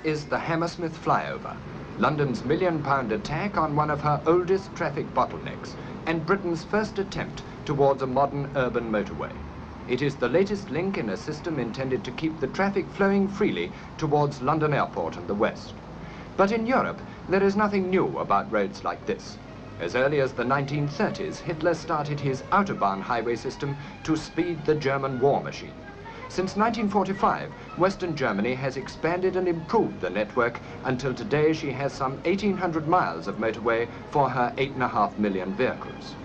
is the Hammersmith Flyover, London's million-pound attack on one of her oldest traffic bottlenecks, and Britain's first attempt towards a modern urban motorway. It is the latest link in a system intended to keep the traffic flowing freely towards London Airport and the West. But in Europe, there is nothing new about roads like this. As early as the 1930s, Hitler started his autobahn highway system to speed the German war machine. Since 1945, Western Germany has expanded and improved the network until today she has some 1,800 miles of motorway for her 8.5 million vehicles.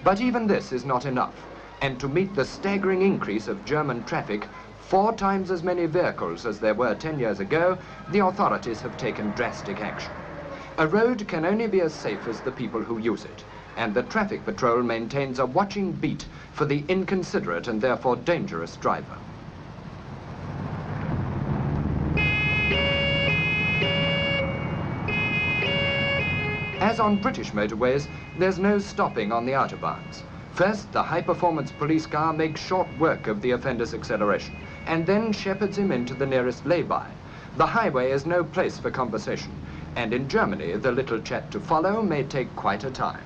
But even this is not enough, and to meet the staggering increase of German traffic, 4 times as many vehicles as there were 10 years ago, the authorities have taken drastic action. A road can only be as safe as the people who use it, and the traffic patrol maintains a watching beat for the inconsiderate and therefore dangerous driver. As on British motorways, there's no stopping on the autobahns. First, the high-performance police car makes short work of the offender's acceleration, and then shepherds him into the nearest lay-by. The highway is no place for conversation, and in Germany, the little chat to follow may take quite a time.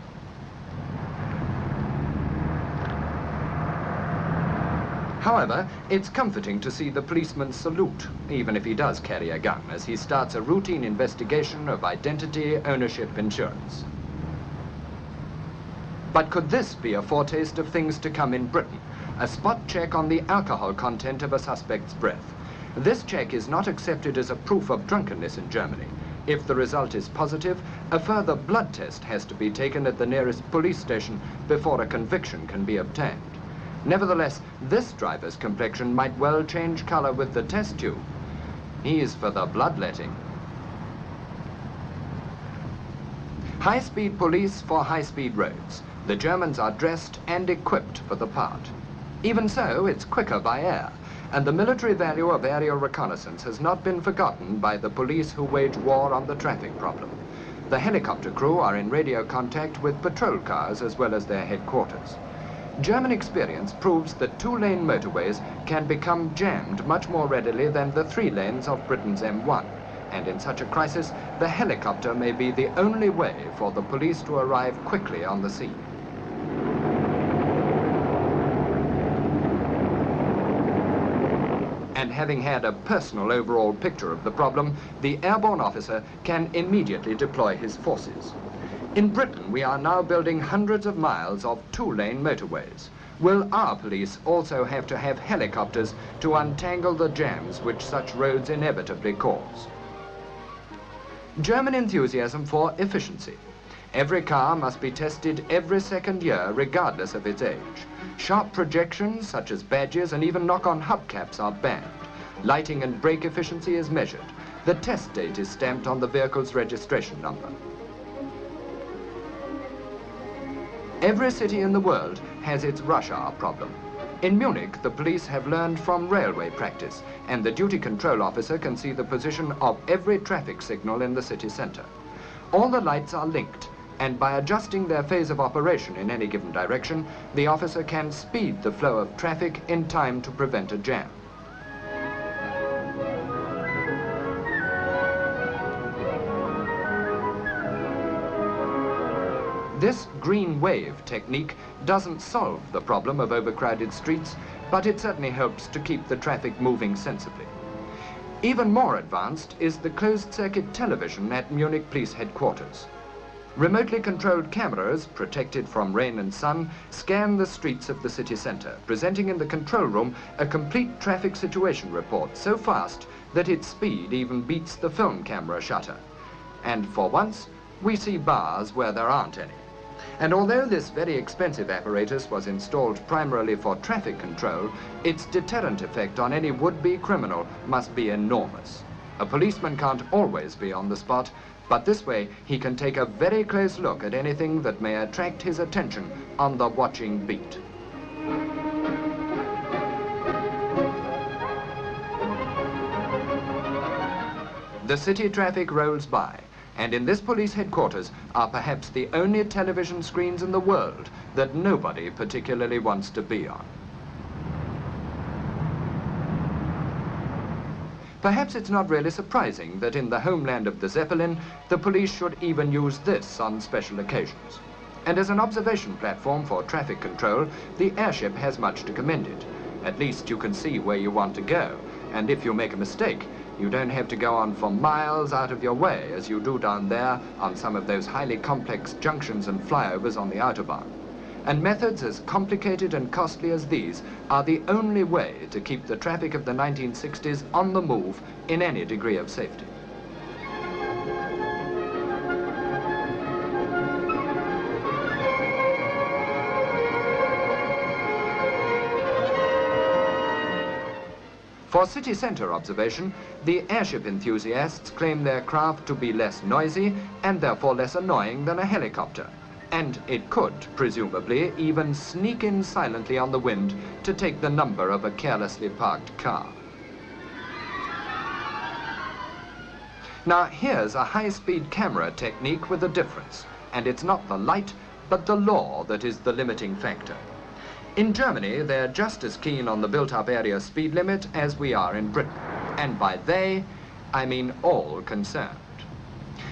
However, it's comforting to see the policeman salute, even if he does carry a gun, as he starts a routine investigation of identity, ownership, insurance. But could this be a foretaste of things to come in Britain? A spot check on the alcohol content of a suspect's breath. This check is not accepted as a proof of drunkenness in Germany. If the result is positive, a further blood test has to be taken at the nearest police station before a conviction can be obtained. Nevertheless, this driver's complexion might well change color with the test tube. He's for the bloodletting. High-speed police for high-speed roads. The Germans are dressed and equipped for the part. Even so, it's quicker by air, and the military value of aerial reconnaissance has not been forgotten by the police who wage war on the traffic problem. The helicopter crew are in radio contact with patrol cars as well as their headquarters. German experience proves that 2-lane motorways can become jammed much more readily than the 3 lanes of Britain's M1. And in such a crisis, the helicopter may be the only way for the police to arrive quickly on the scene. And having had a personal overall picture of the problem, the airborne officer can immediately deploy his forces. In Britain, we are now building hundreds of miles of 2-lane motorways. Will our police also have to have helicopters to untangle the jams which such roads inevitably cause? German enthusiasm for efficiency. Every car must be tested every second year, regardless of its age. Sharp projections, such as badges and even knock-on hubcaps, are banned. Lighting and brake efficiency is measured. The test date is stamped on the vehicle's registration number. Every city in the world has its rush hour problem. In Munich, the police have learned from railway practice, and the duty control officer can see the position of every traffic signal in the city centre. All the lights are linked, and by adjusting their phase of operation in any given direction, the officer can speed the flow of traffic in time to prevent a jam. This green wave technique doesn't solve the problem of overcrowded streets, but it certainly helps to keep the traffic moving sensibly. Even more advanced is the closed-circuit television at Munich Police Headquarters. Remotely controlled cameras, protected from rain and sun, scan the streets of the city centre, presenting in the control room a complete traffic situation report so fast that its speed even beats the film camera shutter. And for once, we see bars where there aren't any. And although this very expensive apparatus was installed primarily for traffic control, its deterrent effect on any would-be criminal must be enormous. A policeman can't always be on the spot, but this way he can take a very close look at anything that may attract his attention on the watching beat. The city traffic rolls by, and in this police headquarters are perhaps the only television screens in the world that nobody particularly wants to be on. Perhaps it's not really surprising that in the homeland of the Zeppelin, the police should even use this on special occasions. And as an observation platform for traffic control, the airship has much to commend it. At least you can see where you want to go, and if you make a mistake, you don't have to go on for miles out of your way as you do down there on some of those highly complex junctions and flyovers on the autobahn. And methods as complicated and costly as these are the only way to keep the traffic of the 1960s on the move in any degree of safety. For city centre observation, the airship enthusiasts claim their craft to be less noisy and therefore less annoying than a helicopter. And it could, presumably, even sneak in silently on the wind to take the number of a carelessly parked car. Now, here's a high-speed camera technique with a difference, and it's not the light, but the law that is the limiting factor. In Germany, they're just as keen on the built-up area speed limit as we are in Britain, and by they, I mean all concerned.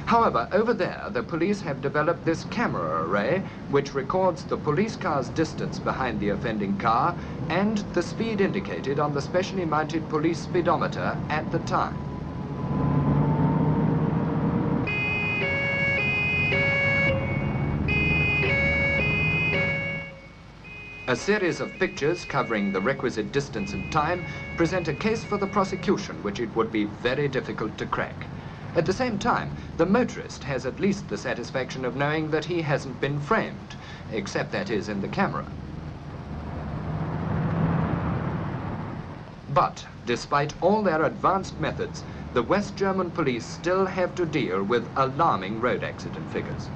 However, over there, the police have developed this camera array which records the police car's distance behind the offending car and the speed indicated on the specially mounted police speedometer at the time. A series of pictures covering the requisite distance and time present a case for the prosecution which it would be very difficult to crack. At the same time, the motorist has at least the satisfaction of knowing that he hasn't been framed, except that is in the camera. But, despite all their advanced methods, the West German police still have to deal with alarming road accident figures.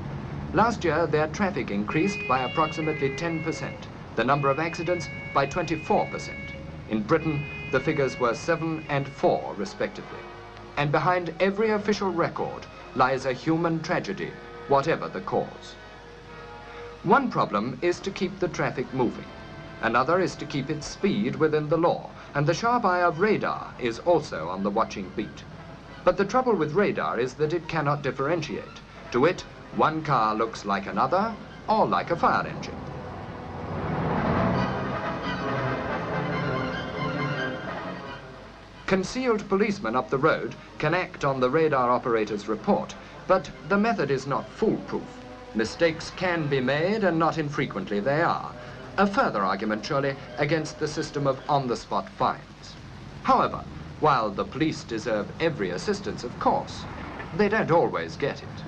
Last year, their traffic increased by approximately 10%, the number of accidents by 24%. In Britain, the figures were 7 and 4, respectively. And behind every official record lies a human tragedy, whatever the cause. One problem is to keep the traffic moving. Another is to keep its speed within the law, and the sharp eye of radar is also on the watching beat. But the trouble with radar is that it cannot differentiate. To it, one car looks like another, or like a fire engine. Concealed policemen up the road can act on the radar operator's report, but the method is not foolproof. Mistakes can be made, and not infrequently they are. A further argument, surely, against the system of on-the-spot fines. However, while the police deserve every assistance, of course, they don't always get it.